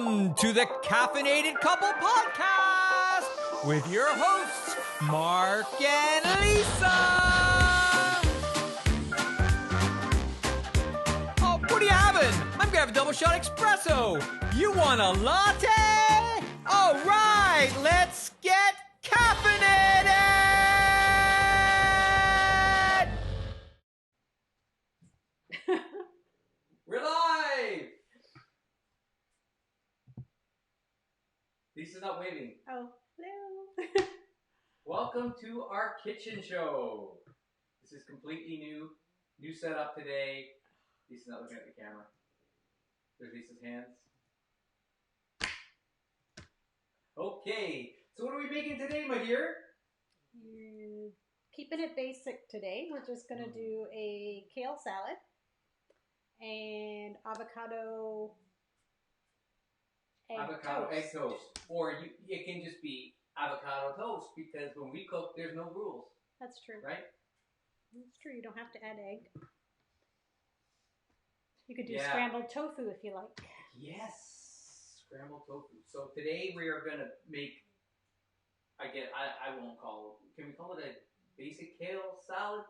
Welcome to the Caffeinated Couple Podcast with your hosts, Mark and Lisa. Oh, what are you having? I'm gonna have a double shot espresso. You want a latte? All right, let's get caffeinated. We're live. Lisa's not waving. Oh, hello. Welcome to our kitchen show. This is completely new setup today. Lisa's not looking at the camera. There's Lisa's hands. Okay, so what are we making today, my dear? Keeping it basic today. We're just going to do a kale salad and avocado egg toast. Or it can just be avocado toast because when we cook, there's no rules. That's true. Right? That's true. You don't have to add egg. You could do scrambled tofu if you like. Yes, scrambled tofu. So today we are gonna make. I won't call it. Can we call it a basic kale salad?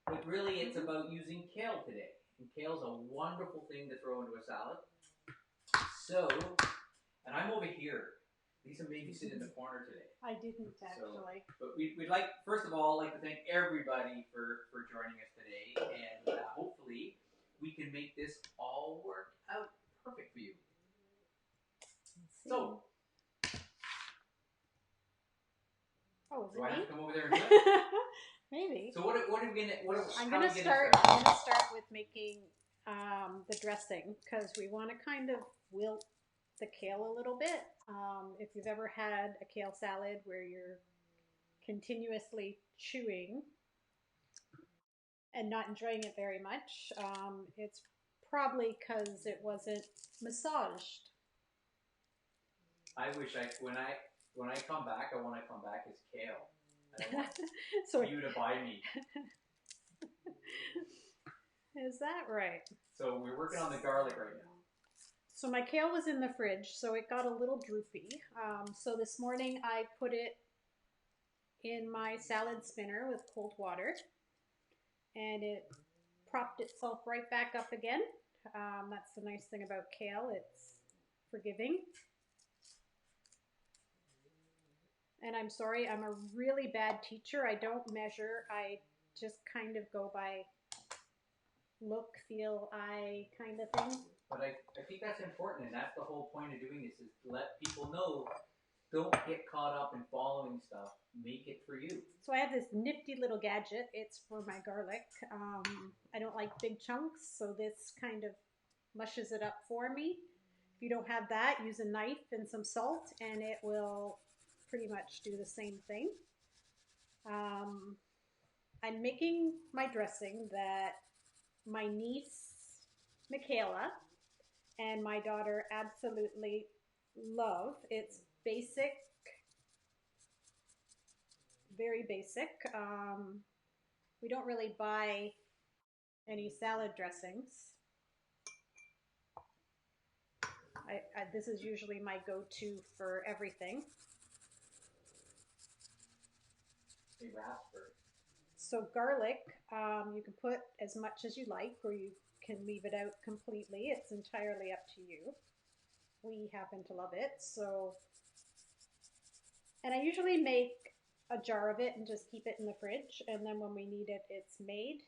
But really, it's about using kale today. And kale's a wonderful thing to throw into a salad. So, and I'm over here. Lisa made me sit in the corner today. I didn't actually. But we'd like, first of all, to thank everybody for joining us today, and hopefully we can make this all work out perfect for you. So, is do I it have me? to come over there and do it? Maybe. So what are we gonna? I'm gonna start with making the dressing because we want to kind of wilt the kale a little bit. If you've ever had a kale salad where you're continuously chewing and not enjoying it very much, it's probably because it wasn't massaged. I wish when I come back, I want to come back as kale. I want So you to buy me. Is that right? So we're working on the garlic right now. So my kale was in the fridge, so it got a little droopy. So this morning I put it in my salad spinner with cold water, and it propped itself right back up again. That's the nice thing about kale, it's forgiving. And I'm sorry, I'm a really bad teacher. I don't measure, I just kind of go by look, feel, eye kind of thing. But I think that's important, and that's the whole point of doing this, is to let people know, don't get caught up in following stuff. Make it for you. So I have this nifty little gadget. It's for my garlic. I don't like big chunks, so this kind of mushes it up for me. If you don't have that, use a knife and some salt, and it will pretty much do the same thing. I'm making my dressing that my niece, Michaela, and my daughter absolutely love. It's basic, very basic. We don't really buy any salad dressings. This is usually my go-to for everything. So garlic, you can put as much as you like, or you can leave it out completely. It's entirely up to you. We happen to love it, so. And I usually make a jar of it and just keep it in the fridge, and then when we need it, it's made.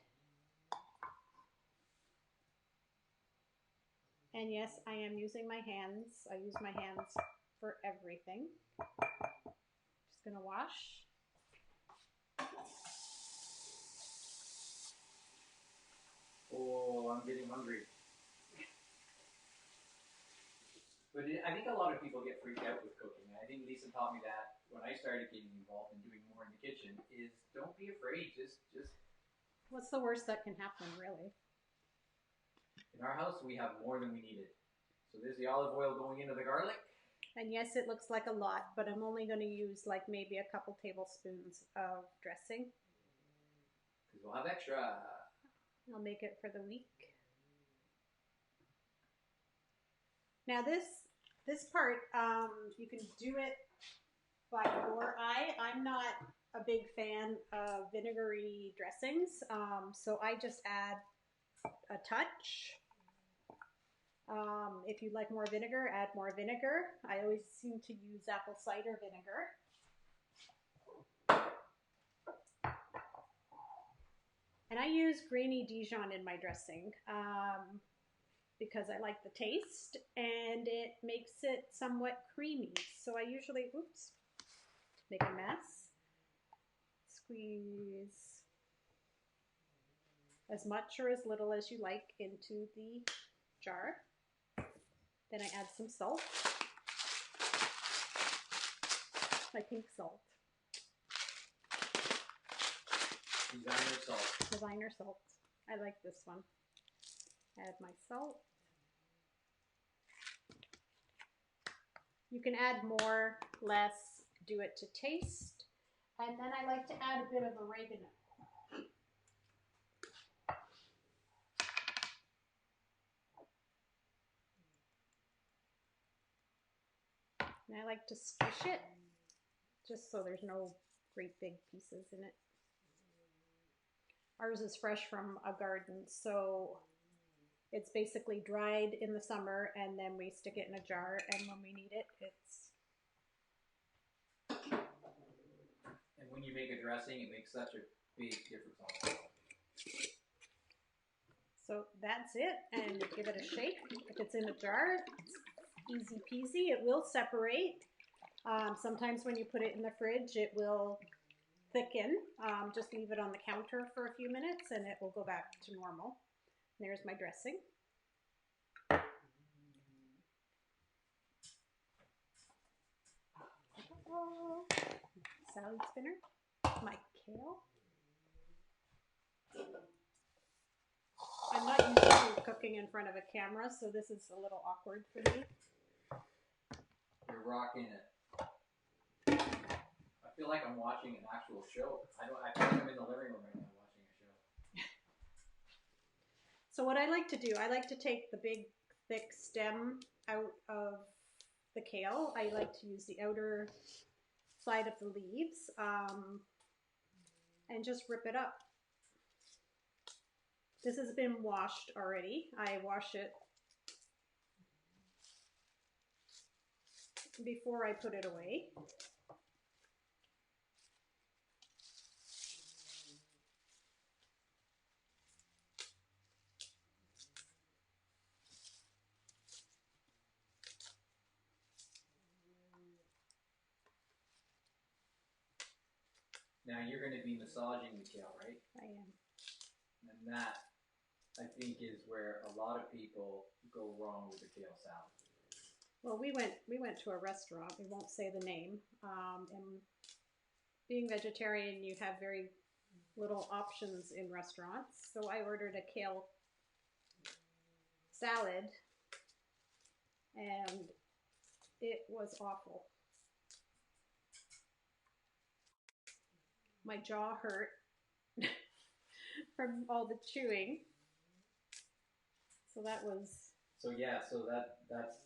And yes, I am using my hands. I use my hands for everything. Just gonna wash. Oh, I'm getting hungry. But I think a lot of people get freaked out with cooking. I think Lisa taught me that when I started getting involved and doing more in the kitchen, is don't be afraid. Just. What's the worst that can happen, really? In our house, we have more than we needed. So there's the olive oil going into the garlic. And yes, it looks like a lot, but I'm only going to use like maybe a couple tablespoons of dressing. Because we'll have extra. I'll make it for the week. Now this this part, you can do it by your eye. I'm not a big fan of vinegary dressings, so I just add a touch. If you'd like more vinegar, add more vinegar. I always seem to use apple cider vinegar. And I use grainy Dijon in my dressing because I like the taste and it makes it somewhat creamy. So I usually, oops, make a mess. Squeeze as much or as little as you like into the jar. Then I add some salt, my pink salt. Designer salt. Designer salt. I like this one. Add my salt. You can add more, less, do it to taste. And then I like to add a bit of oregano. And I like to squish it just so there's no great big pieces in it. Ours is fresh from a garden, so it's basically dried in the summer and then we stick it in a jar, and when we need it, it's... And when you make a dressing, it makes such a big difference on it. So that's it, and give it a shake. If it's in a jar, it's easy peasy. It will separate. Sometimes when you put it in the fridge, it will thicken. Just leave it on the counter for a few minutes and it will go back to normal. There's my dressing. Salad spinner, my kale. I'm not used to cooking in front of a camera, so this is a little awkward for me. You're rocking it. I feel like I'm watching an actual show. I feel like I'm in the living room right now watching a show. So what I like to do, I like to take the big thick stem out of the kale. I like to use the outer side of the leaves and just rip it up. This has been washed already. I wash it before I put it away. Now you're going to be massaging the kale, right? I am. And that, I think, is where a lot of people go wrong with the kale salad. Well, we went to a restaurant. We won't say the name. And being vegetarian, you have very little options in restaurants. So I ordered a kale salad, and it was awful. My jaw hurt from all the chewing. So that was... So yeah, so that's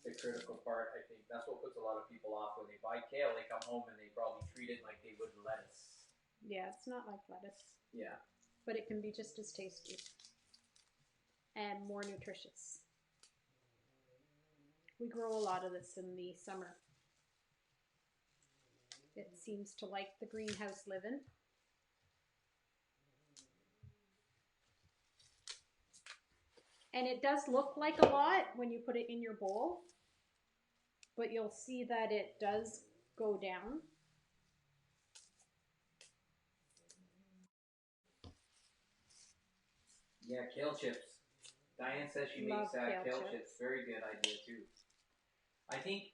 the critical part. I think that's what puts a lot of people off when they buy kale. They come home and they probably treat it like they would lettuce. Yeah, it's not like lettuce. Yeah. But it can be just as tasty and more nutritious. We grow a lot of this in the summer. It seems to like the greenhouse living. And it does look like a lot when you put it in your bowl, but you'll see that it does go down. Yeah, kale chips. Diane says she makes kale chips. Very good idea too. I think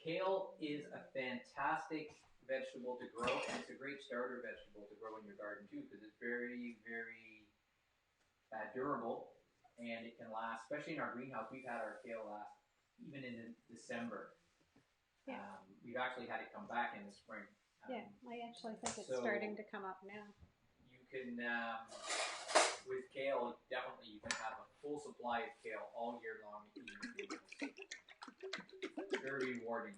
kale is a fantastic vegetable to grow, and it's a great starter vegetable to grow in your garden too, because it's very, very durable, and it can last. Especially in our greenhouse, we've had our kale last even in December. Yeah. We've actually had it come back in the spring. Yeah, I actually think it's starting to come up now. You can, with kale, definitely you can have a full supply of kale all year long. Very rewarding.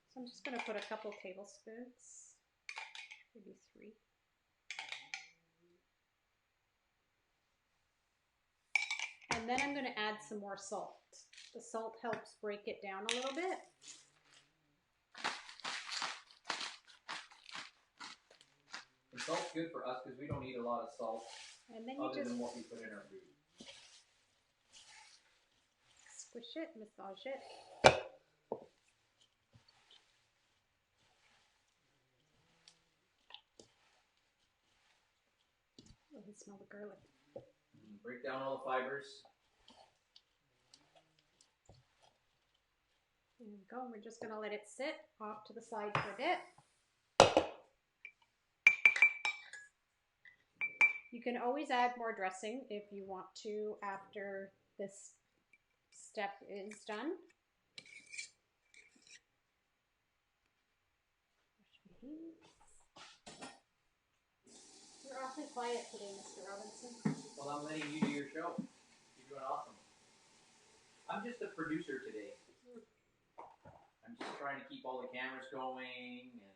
So I'm just going to put a couple tablespoons, maybe 3. And then I'm going to add some more salt. The salt helps break it down a little bit. And salt's good for us because we don't eat a lot of salt And then other than what we put in our food. Squish it, massage it. Oh, I smell the garlic. Break down all the fibers. There we go. We're just going to let it sit off to the side for a bit. You can always add more dressing if you want to after this step is done. You're awfully quiet today, Mr. Robinson. Well, I'm letting you do your show. You're doing awesome. I'm just the producer today. I'm just trying to keep all the cameras going and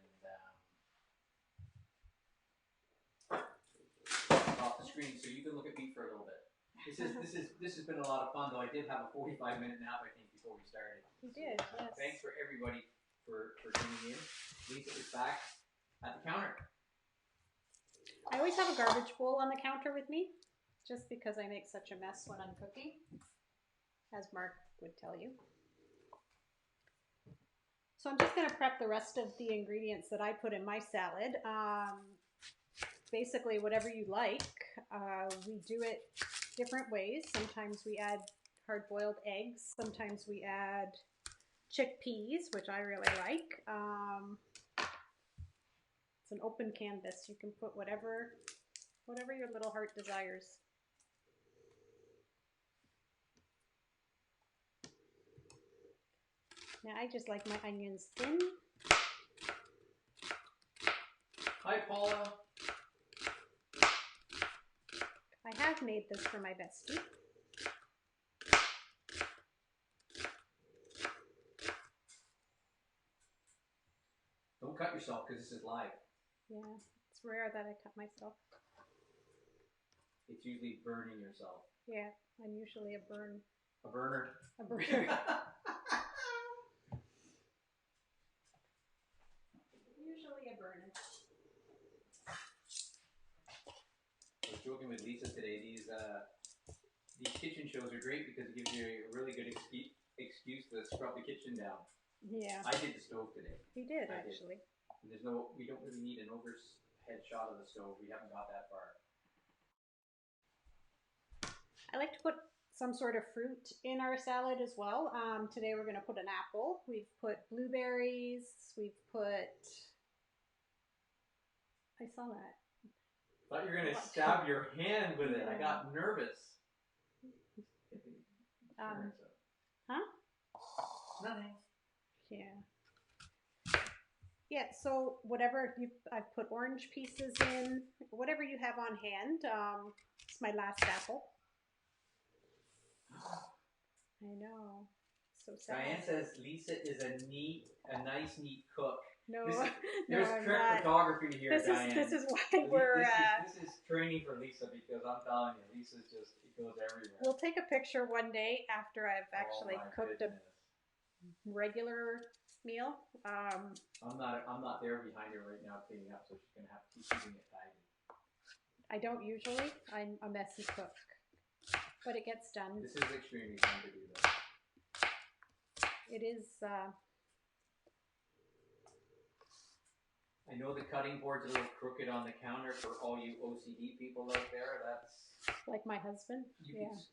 off the screen so you can look at me for a little bit. This has been a lot of fun, though. I did have a 45-minute nap, I think, before we started. You did, yes. Thanks for everybody for tuning in. Lisa is back at the counter. I always have a garbage bowl on the counter with me, just because I make such a mess when I'm cooking, as Mark would tell you. So I'm just going to prep the rest of the ingredients that I put in my salad. Basically, whatever you like. We do it different ways. Sometimes we add hard-boiled eggs. Sometimes we add chickpeas, which I really like. It's an open canvas. You can put whatever your little heart desires. Now I just like my onions thin. Hi, Paula. I have made this for my bestie. Don't cut yourself because this is live. Yeah, it's rare that I cut myself. It's usually burning yourself. Yeah, I'm usually a burner. A burner. A burner. Usually a burner. I was joking with Lisa today. These kitchen shows are great because it gives you a really good excuse to scrub the kitchen down. Yeah. I did the stove today. We did, actually. And we don't really need an overhead shot of the stove. We haven't got that far. I like to put some sort of fruit in our salad as well. Today we're going to put an apple. We've put blueberries. We've put... I saw that. I thought you were going to stab your hand with it. Yeah. I got nervous. Huh? Nothing. Yeah. Yeah, so whatever I've put orange pieces in, whatever you have on hand. It's my last apple. I know. So sad. Diane says Lisa is a nice, neat cook. No, There's I'm trick not. photography here, Diane. This is why we're... This is training for Lisa because I'm telling you, Lisa's just, it goes everywhere. We'll take a picture one day after I've actually cooked a regular meal. I'm not there behind her right now cleaning up, so she's going to have to keep keeping it tidy. I don't usually. I'm a messy cook. But it gets done. This is extremely fun to do, though. It is... I know the cutting board's a little crooked on the counter for all you OCD people out there. That's... Like my husband?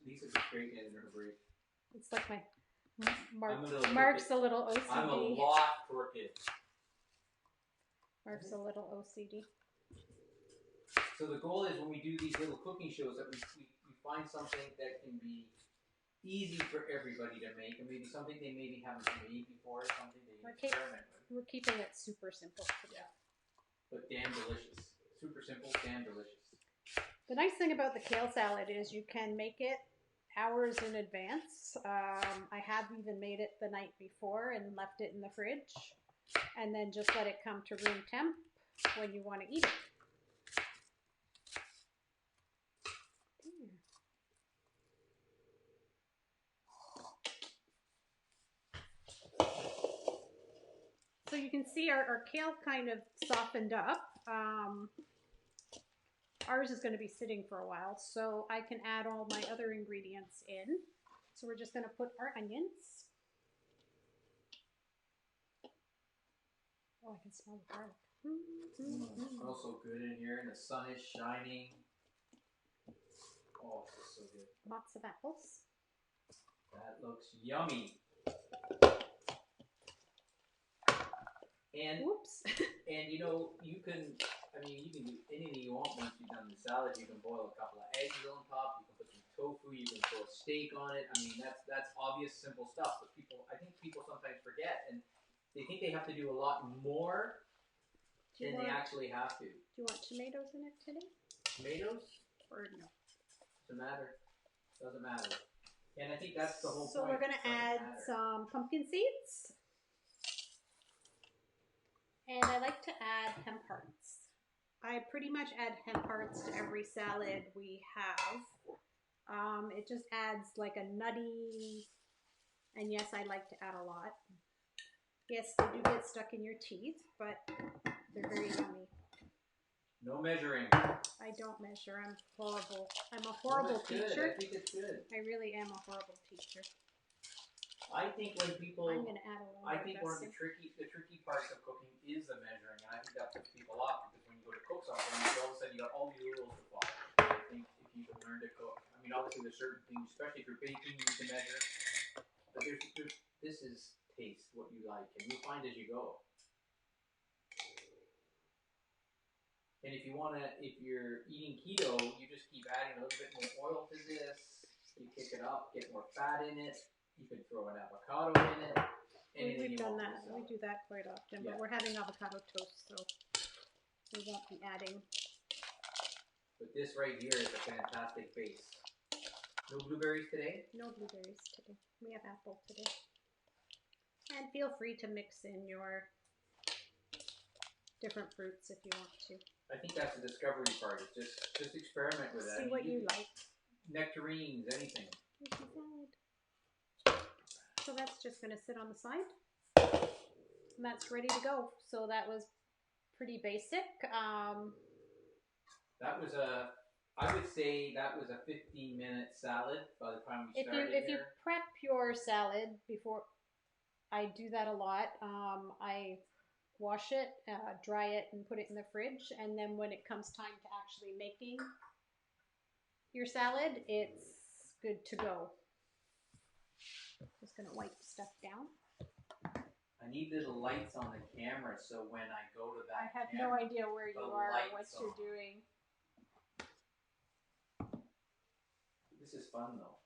Lisa could straighten it in her break. It's like my... Mark's a little OCD. I'm a lot crooked. Mark's a little OCD. So the goal is when we do these little cooking shows that we find something that can be easy for everybody to make, and maybe something they maybe haven't made before, something they experiment with. We're keeping it super simple today. Yeah. But damn delicious. Super simple, damn delicious. The nice thing about the kale salad is you can make it hours in advance. I have even made it the night before and left it in the fridge, and then just let it come to room temp when you want to eat it. So you can see our kale kind of softened up. Ours is going to be sitting for a while, so I can add all my other ingredients in. So we're just going to put our onions. Oh, I can smell the garlic. It smells so good in here, and the sun is shining. Oh, it's so good. Lots of apples. That looks yummy. And oops. And you know, you can do anything you want once you've done the salad. You can boil a couple of eggs on top. You can put some tofu. You can throw a steak on it. I mean, that's obvious, simple stuff. But I think people sometimes forget, and they think they have to do a lot more than they actually have to. Do you want tomatoes in it today? Tomatoes? Or no? Doesn't matter. Doesn't matter. And I think that's the whole point. So we're going to add some pumpkin seeds. And I like to add hemp hearts. I pretty much add hemp hearts to every salad we have. It just adds like a nutty, and yes, I like to add a lot. Yes, they do get stuck in your teeth, but they're very yummy. No measuring. I don't measure. I'm horrible. I'm a horrible teacher. I think it's good. I really am a horrible teacher. I think when people, I'm going to add a little. I think one of the tricky parts of cooking is the measuring, and I think that puts people off because when you go to cook something, all of a sudden you got all these rules to follow. I think if you can learn to cook, I mean, obviously there's certain things, especially if you're baking, you need to measure. But this is taste, what you like, and you'll find as you go. And if you're eating keto, you just keep adding a little bit more oil to this. You kick it up, get more fat in it. You can throw an avocado in it. We've done that. We do that quite often, but we're having avocado toast, so we won't be adding. But this right here is a fantastic base. No blueberries today? No blueberries today. We have apple today. And feel free to mix in your different fruits if you want to. I think that's the discovery part. Is just experiment with it. See what you like. Nectarines, anything. So that's just going to sit on the side. And that's ready to go. So that was pretty basic. That was I would say that was a 15-minute salad by the time we started. If you prep your salad before, I do that a lot. I wash it, dry it, and put it in the fridge. And then when it comes time to actually making your salad, it's good to go. Just going to wipe stuff down. I need little lights on the camera so when I go to that I have no idea where you are or what you're doing. This is fun though.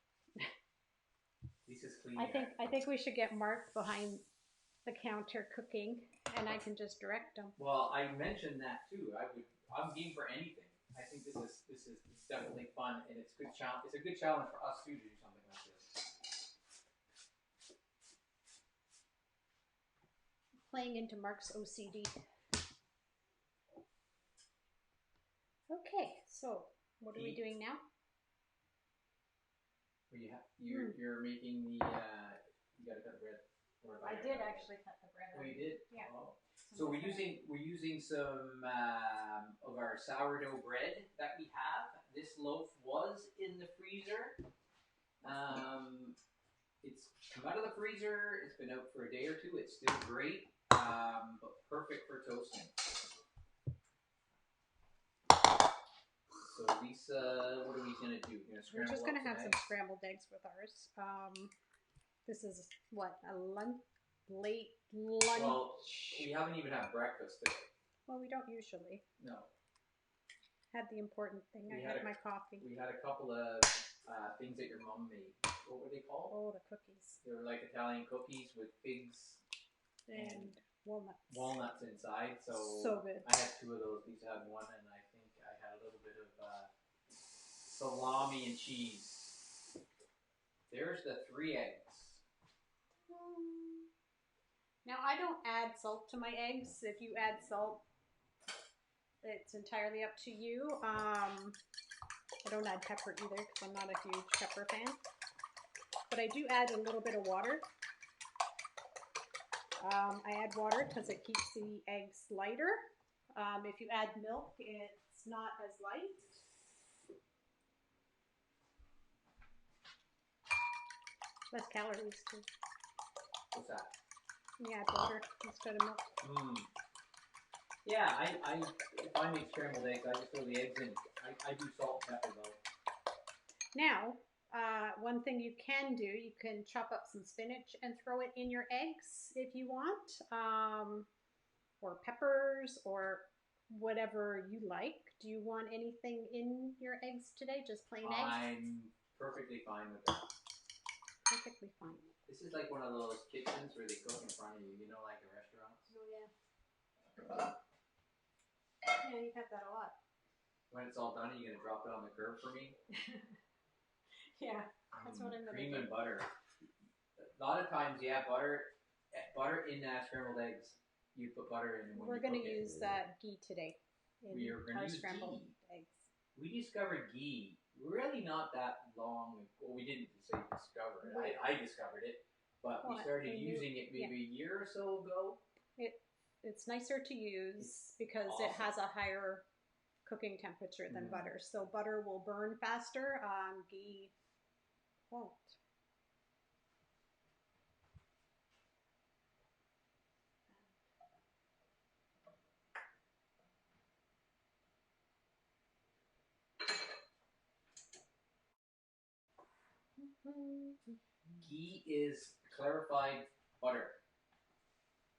This is clean. I think we should get Mark behind the counter cooking, and I can just direct him. Well, I mentioned that too. I'm game for anything. I think this is definitely fun, and it's good challenge. It's a good challenge for us too to do something like this. Playing into Mark's OCD. Okay, so what are we doing now? You're making the you gotta cut the bread. I did actually cut the bread. Oh, you did? Yeah. Oh. So we're using some of our sourdough bread that we have. This loaf was in the freezer. It's come out of the freezer. It's been out for a day or two. It's still great, but perfect for toasting. So Lisa, what are we gonna do? We're just gonna have some scrambled eggs with ours. This is what, a late lunch. Well, we haven't even had breakfast today. Well, we don't usually. No. Had the important thing. I had my coffee. We had a couple of things that your mom made. What were they called? Oh, the cookies. They were like Italian cookies with figs and walnuts. Walnuts inside. So good. I had two of those. Lisa had one, and I think I had a little bit of salami and cheese. There's the 3 eggs. Now I don't add salt to my eggs. If you add salt, it's entirely up to you. I don't add pepper either because I'm not a huge pepper fan. But I do add a little bit of water. I add water because it keeps the eggs lighter. If you add milk, it's not as light. Less calories too. What's that? You add water instead of milk. Yeah, if I make scrambled eggs, I just throw the eggs in. I do salt and pepper though. Now, one thing you can do, you can chop up some spinach and throw it in your eggs if you want, or peppers or whatever you like. Do you want anything in your eggs today? Just plain eggs? I'm perfectly fine with that. Perfectly fine. This is like one of those kitchens where they cook in front of you, you know, like the restaurants. Oh yeah. Yeah, you have that a lot. When it's all done, are you going to drop it on the curb for me? Yeah, that's what I'm going to do. Cream and butter. A lot of times, yeah, butter in scrambled eggs. You put butter in. We're going to use ghee today in our scrambled eggs. We discovered ghee really not that long ago. Well, we didn't say discover it. I discovered it, but we started using it maybe a year or so ago. It's nicer to use because it has a higher cooking temperature than butter. So butter will burn faster, ghee won't. Ghee is clarified butter.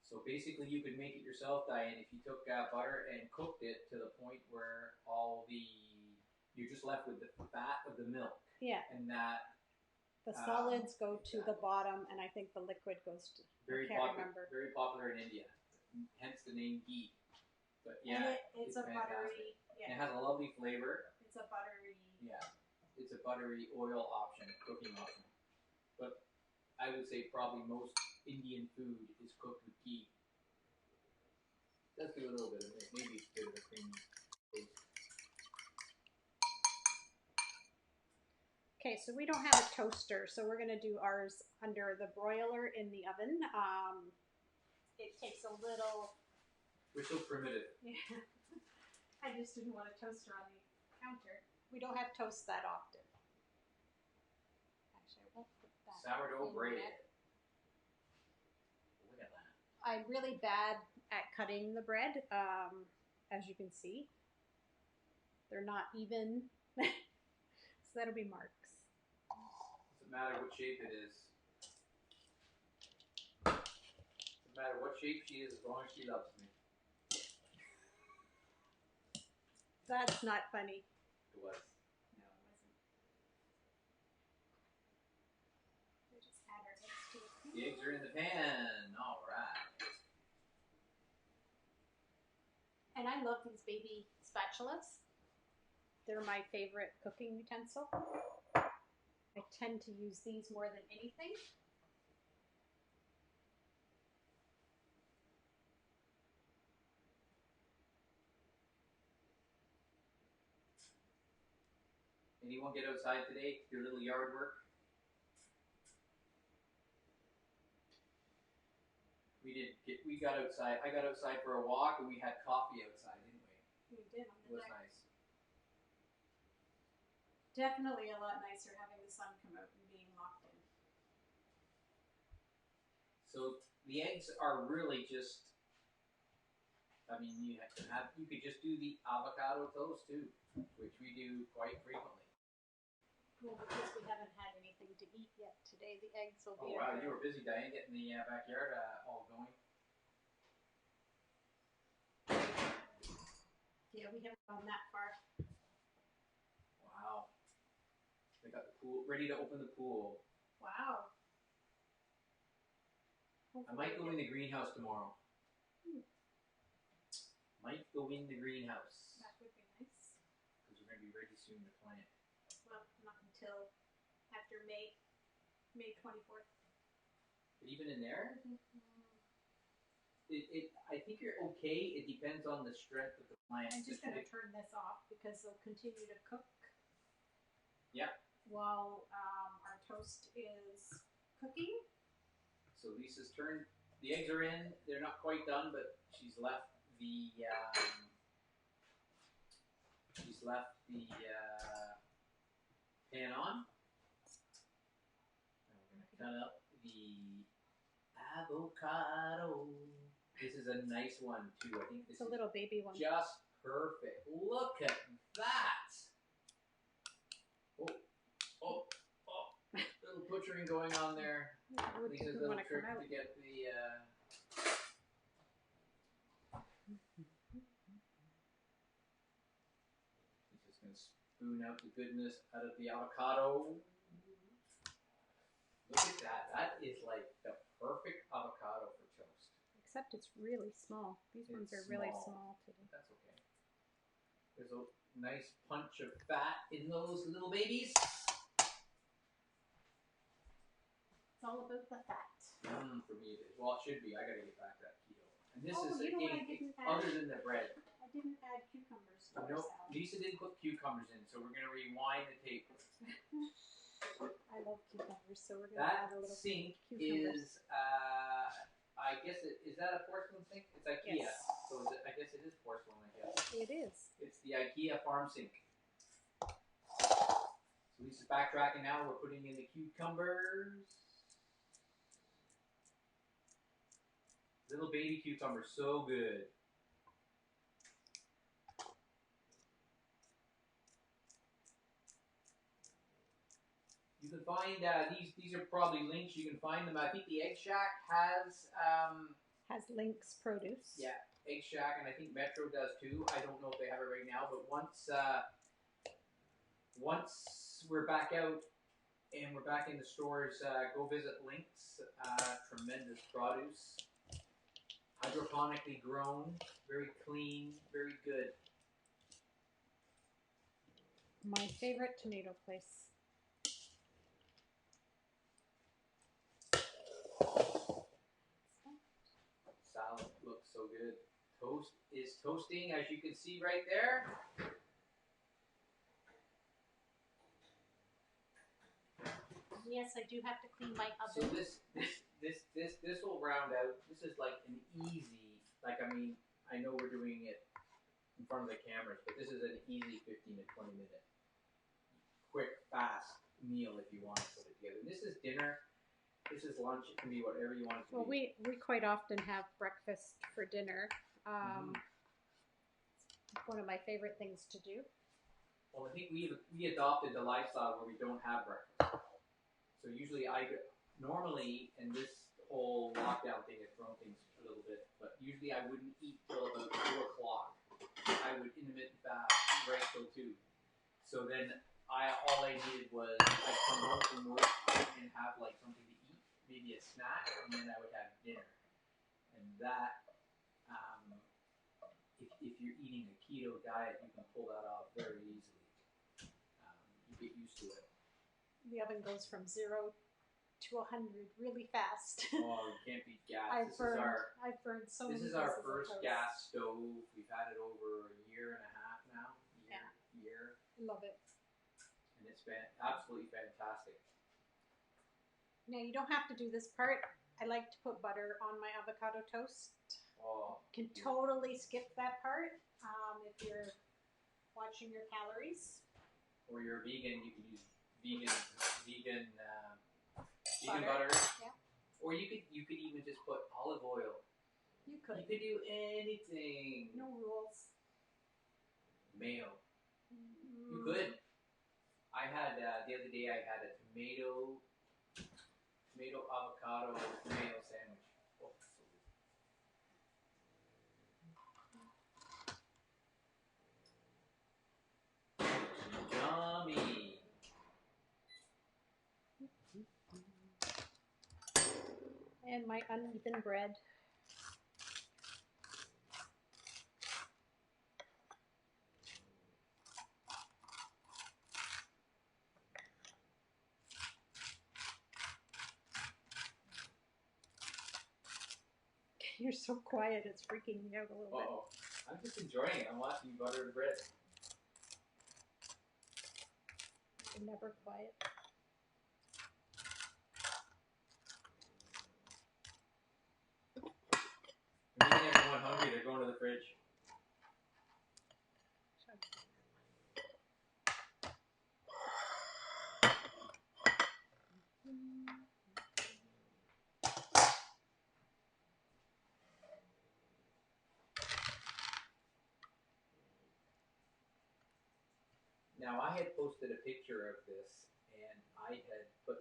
So basically, you could make it yourself, Diane, if you took butter and cooked it to the point where you're just left with the fat of the milk. Yeah. And that. The solids go to the bottom, and I think the liquid goes to. Very popular in India. Hence the name ghee. But yeah, it's a fantastic. Buttery. Yeah. And it has a lovely flavor. It's a buttery. Yeah, it's a buttery oil option, cooking option. But I would say probably most Indian food is cooked with ghee. Does do a little bit of it. Maybe it's a bit of a creamy taste. Okay, so we don't have a toaster, so we're going to do ours under the broiler in the oven. It takes a little... We're so primitive. Yeah. I just didn't want a toaster on the counter. We don't have toast that often. Actually, I won't put that Sourdough bread. Yet. Look at that. I'm really bad at cutting the bread, as you can see. They're not even, so that'll be marks. Doesn't matter what shape it is. Doesn't matter what shape she is as long as she loves me. That's not funny. It was. No, it wasn't. We'll just add our eggs to it. The eggs are in the pan. All right. And I love these baby spatulas. They're my favorite cooking utensil. I tend to use these more than anything. Anyone get outside today? Do a little yard work? We got outside. I got outside for a walk and we had coffee outside, didn't we? We did on It the was deck. nice. Definitely a lot nicer having the sun come out and being locked in. So the eggs are really just, I mean, you could just do the avocado toast too, which we do quite frequently. Well, because we haven't had anything to eat yet today, the eggs will be. Oh wow, you were busy, Diane, getting the backyard all going. Yeah, we haven't gone that far. Wow. They got the pool ready to open the pool. Wow. I might go in the greenhouse tomorrow. Might go in the greenhouse. That would be nice. Because we're going to be ready soon to plant. Well, not until after May. May 24th. But even in there, I think you're okay. It depends on the strength of the plant. I'm just going to turn this off because they'll continue to cook. Yeah. While our toast is cooking. So Lisa's turned. The eggs are in. They're not quite done, but she's left the pan on. And we're gonna cut up the avocado. This is a nice one too. I think this it's a little baby one. Just perfect. Look at that. Oh. Little butchering going on there. Lisa's little trick to get the. She's just gonna spoon out the goodness out of the avocado. Look at that. That is like the perfect avocado for toast. Except it's really small. These ones are really small today. That's okay. There's a nice punch of fat in those little babies. It's all about the fat. For me it is. Well, it should be. I gotta get back to that keto. And this is you know what I didn't add? Other than the bread. I didn't add cucumbers to our No, salad. Lisa didn't put cucumbers in, so we're gonna rewind the tape. I love cucumbers, so we're gonna add a little sink cucumbers. is I guess is that a porcelain sink? It's IKEA. Yes. So I guess it is porcelain, I guess. It is. It's the IKEA farm sink. So Lisa's backtracking now. We're putting in the cucumbers. Little baby cucumbers, so good. You can find these are probably links. You can find them. I think the Egg Shack has Link's produce. Yeah, Egg Shack, and I think Metro does too. I don't know if they have it right now, but once we're back out and we're back in the stores, go visit Link's. Tremendous produce, hydroponically grown, very clean, very good. My favorite tomato place. Salad looks so good. Toast is toasting, as you can see right there. Yes, I do have to clean my So oven. this will round out. This is like an easy, like, I mean, I know we're doing it in front of the cameras, but this is an easy 15 to 20 minute, quick, fast meal if you want to put it together. This is dinner. This is lunch. It can be whatever you want it to Well, be. we quite often have breakfast for dinner. It's one of my favorite things to do. Well, I think we adopted the lifestyle where we don't have breakfast. So usually normally, and this whole lockdown thing has thrown things a little bit, but usually I wouldn't eat till about 2 o'clock. I would intermittent fast right till 2. So then all I needed was I'd come home from work and have like something to eat, maybe a snack, and then I would have dinner. And that, if you're eating a keto diet, you can pull that off very easily. You get used to it. The oven goes from 0 to 100 really fast. Oh, you can't beat gas. I've burned so many. This is our first gas stove. We've had it over a year and a half now. Year. I love it. And it's been absolutely fantastic. Now you don't have to do this part. I like to put butter on my avocado toast. Oh, can totally skip that part if you're watching your calories. Or you're vegan, you can use vegan butter. Yeah. Or you could even just put olive oil. You could. You could do anything. No rules. Mayo. You could. I had the other day. I had a tomato avocado mayo sandwich. Oh, so good. Yummy. And my uneven bread. You're so quiet, it's freaking me out a little bit. Uh-oh. I'm just enjoying it. I'm watching you butter the bread. You're never quiet. I'm making everyone hungry. They're going to the fridge. Now, I had posted a picture of this, and I had put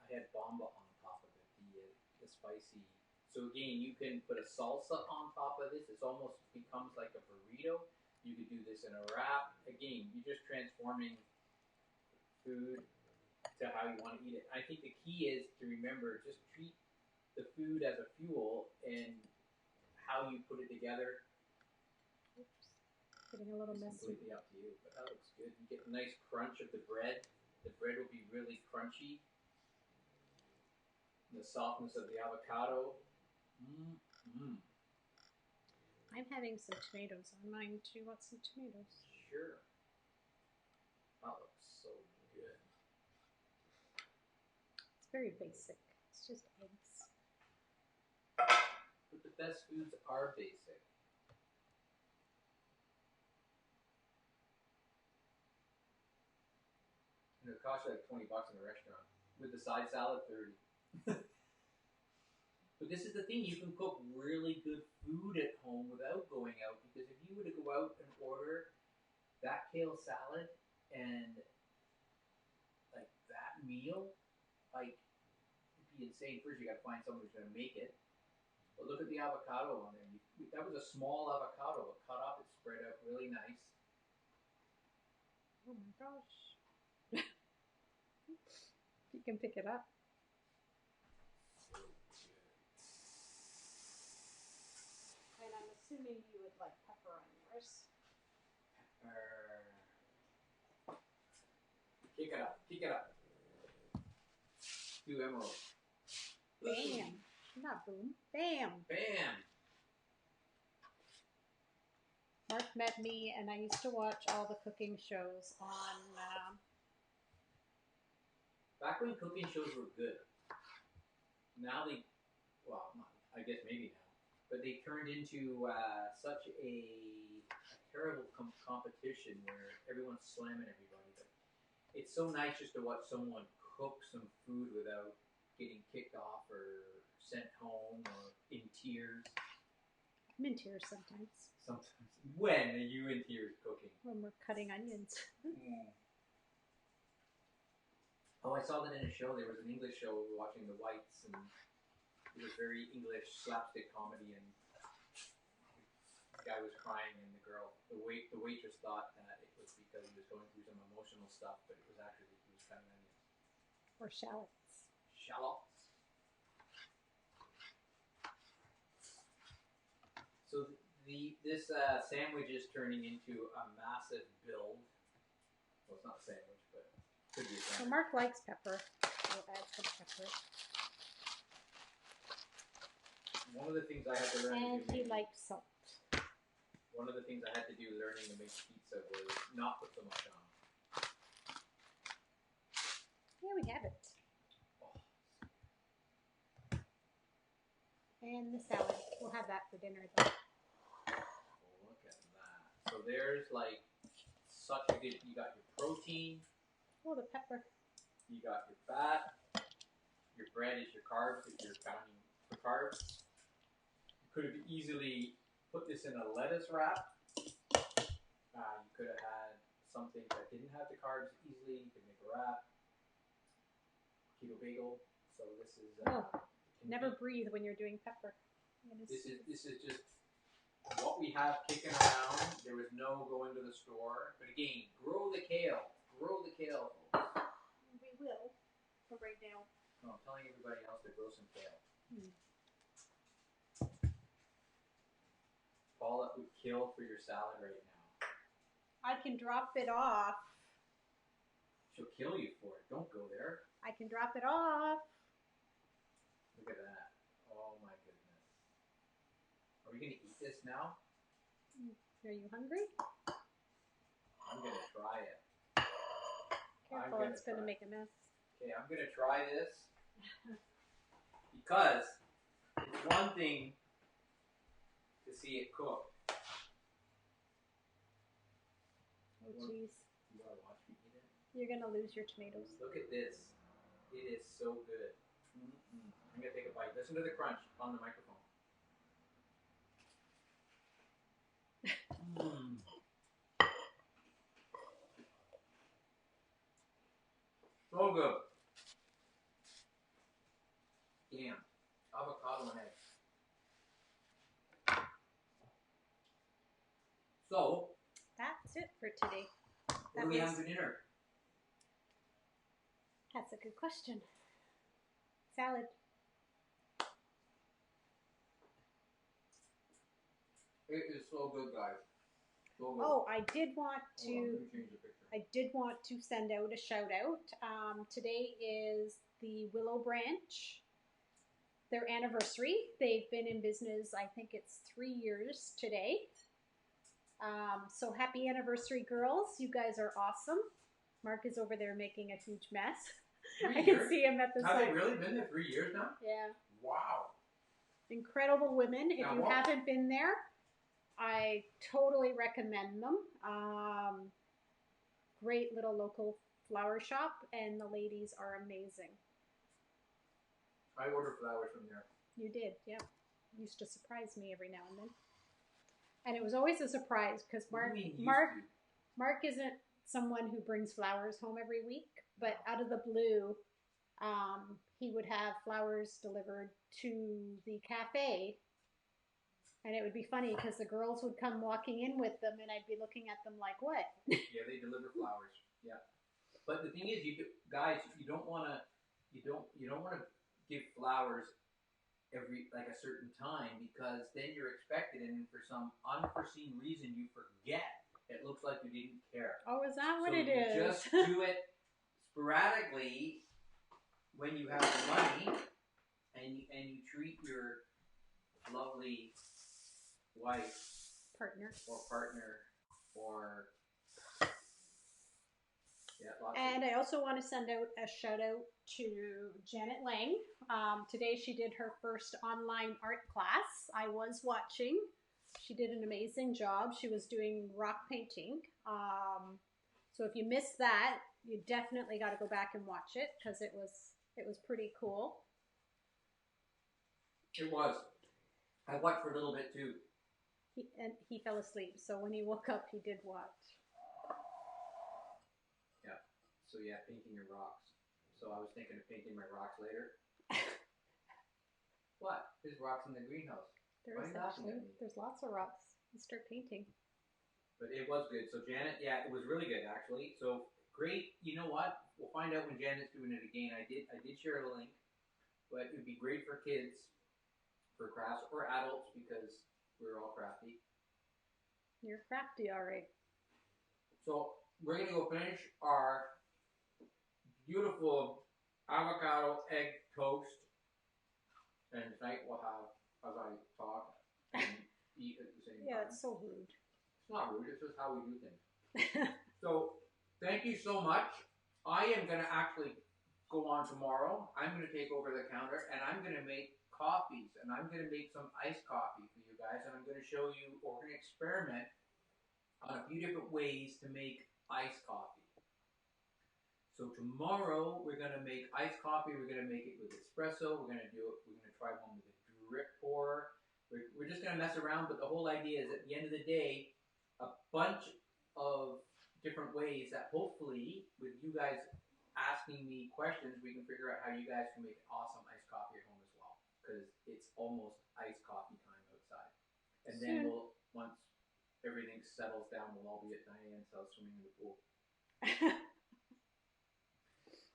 I had bomba on top of it, the spicy. So again, you can put a salsa on top of this. It almost becomes like a burrito. You could do this in a wrap. Again, you're just transforming food to how you want to eat it. I think the key is to remember, just treat the food as a fuel, and how you put it together. Oops. Getting a little It's messy. completely up to you, but that looks good. You get a nice crunch of the bread. The bread will be really crunchy. The softness of the avocado. Mm-hmm. I'm having some tomatoes on mine. Do you want some tomatoes? Sure. That looks so good. It's very basic. It's just eggs. But the best foods are basic. And it costs you like $20 in a restaurant. With the side salad, 30. But this is the thing, you can cook really good food at home without going out, because if you were to go out and order that kale salad and like that meal, like it'd be insane. First you gotta find someone who's gonna make it. But look at the avocado on there. That was a small avocado, but cut up, it's spread out really nice. Oh my gosh. You can pick it up. And I'm assuming you would like pepper on yours. Kick it up, kick it up. Do emerald. Bam. Not boom. Bam. Bam. Mark met me, and I used to watch all the cooking shows on. Back when cooking shows were good, now they, well, not, I guess maybe now, but they turned into such a terrible competition where everyone's slamming everybody. But it's so nice just to watch someone cook some food without getting kicked off or sent home or in tears. I'm in tears sometimes. Sometimes. When are you in tears cooking? When we're cutting onions. Oh, I saw that in a show. There was an English show watching The Whites, and it was very English slapstick comedy, and the guy was crying, and the waitress thought that it was because he was going through some emotional stuff, but it was actually he was cutting onions. Or shallots. Shallots. So this sandwich is turning into a massive build. Well, it's not a sandwich, but it could be a sandwich. So Mark likes pepper. I'll add some pepper. One of the things I had to learn And to do he likes salt. One of the things I had to do learning to make pizza was not put so much on. Yeah, we have it. Oh. And the salad. We'll have that for dinner though. Oh, look at that. So there's like such a good, you got your protein. Oh, the pepper. You got your fat. Your bread is your carbs if you're counting for carbs. You could have easily put this in a lettuce wrap. You could have had something that didn't have the carbs easily. You could make a wrap. Keto bagel. So this is. Never breathe when you're doing pepper. This is just what we have kicking around. There was no going to the store. But again, grow the kale. Grow the kale, folks. We will. For right now. No, I'm telling everybody else to grow some kale. Paula would kill for your salad right now. I can drop it off. She'll kill you for it. Don't go there. I can drop it off. Look at that. Oh my Are we gonna eat this now? Are you hungry? I'm gonna try it. Careful, it's gonna make a mess. Okay, I'm gonna try this because it's one thing to see it cook. Oh jeez. You gotta watch me eat it. You're gonna lose your tomatoes. Look at this. It is so good. Mm-mm. I'm gonna take a bite. Listen to the crunch on the microphone. Mm. So good. Damn. Avocado and egg. So, That's it for today. what do we have for dinner? That's a good question. Salad. It is so good, guys. So good. Oh, I did want Hold on, to. let me change the picture. I did want to send out a shout out. Today is the Willow Branch, their anniversary. They've been in business, I think it's 3 years today. So happy anniversary, girls. You guys are awesome. Mark is over there making a huge mess. 3 I years? can see him at the Have side. they really been there 3 years now? Yeah. Wow. Incredible women. If Now you what? haven't been there, I totally recommend them. Great little local flower shop, and the ladies are amazing. I order flowers from there. You did, yeah. Used to surprise me every now and then. And it was always a surprise because What do you mean, Mark isn't someone who brings flowers home every week, but out of the blue, he would have flowers delivered to the cafe. And it would be funny because the girls would come walking in with them, and I'd be looking at them like, "What?" Yeah, they deliver flowers. Yeah, but the thing is, guys, you don't want to give flowers every like a certain time because then you're expected, and for some unforeseen reason you forget. It looks like you didn't care. Oh, is that what so it you is? Just do it sporadically when you have the money, and you treat your lovely wife Partner. or yeah. And I also want to send out a shout out to Janet Lang. Today she did her first online art class. I was watching. She did an amazing job. She was doing rock painting. So if you missed that, you definitely got to go back and watch it because it was pretty cool. It was. I watched for a little bit too. He fell asleep, so when he woke up, he did watch. Yeah. So yeah, painting your rocks. So I was thinking of painting my rocks later. What? There's rocks in the greenhouse. There's lots of rocks. Let's start painting. But it was good. So Janet, yeah, it was really good actually. So great. You know what? We'll find out when Janet's doing it again. I did share a link, but it would be great for kids, for crafts, or adults because we're all crafty. You're crafty, all right. So we're gonna go finish our beautiful avocado egg toast, and tonight we'll have, as I talk and eat at the same time. Yeah, it's so rude. It's not rude. It's just how we do things. So thank you so much. I am gonna actually go on tomorrow. I'm gonna take over the counter and I'm gonna make coffees, and I'm going to make some iced coffee for you guys, and I'm going to show you, or we're going to experiment on a few different ways to make iced coffee. So tomorrow we're going to make iced coffee. We're going to make it with espresso. We're going to try one with a drip pour. We're just going to mess around, but the whole idea is at the end of the day, a bunch of different ways that hopefully with you guys asking me questions, we can figure out how you guys can make awesome iced coffee at home as well. Because it's almost iced coffee time outside. And then once everything settles down, we'll all be at Diane's house swimming in the pool.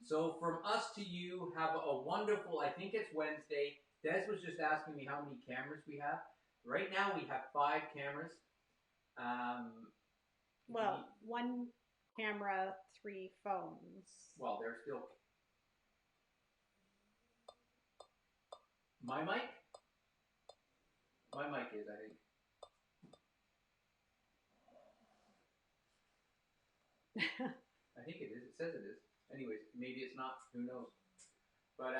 So from us to you, have a wonderful, I think it's Wednesday. Des was just asking me how many cameras we have. Right now we have 5 cameras. Well, 1 camera, 3 phones. Well, they're still... My mic? My mic is, I think. I think it is. It says it is. Anyways, maybe it's not. Who knows? But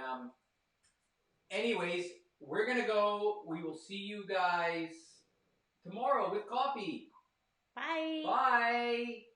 anyways, we're gonna go. We will see you guys tomorrow with coffee. Bye. Bye.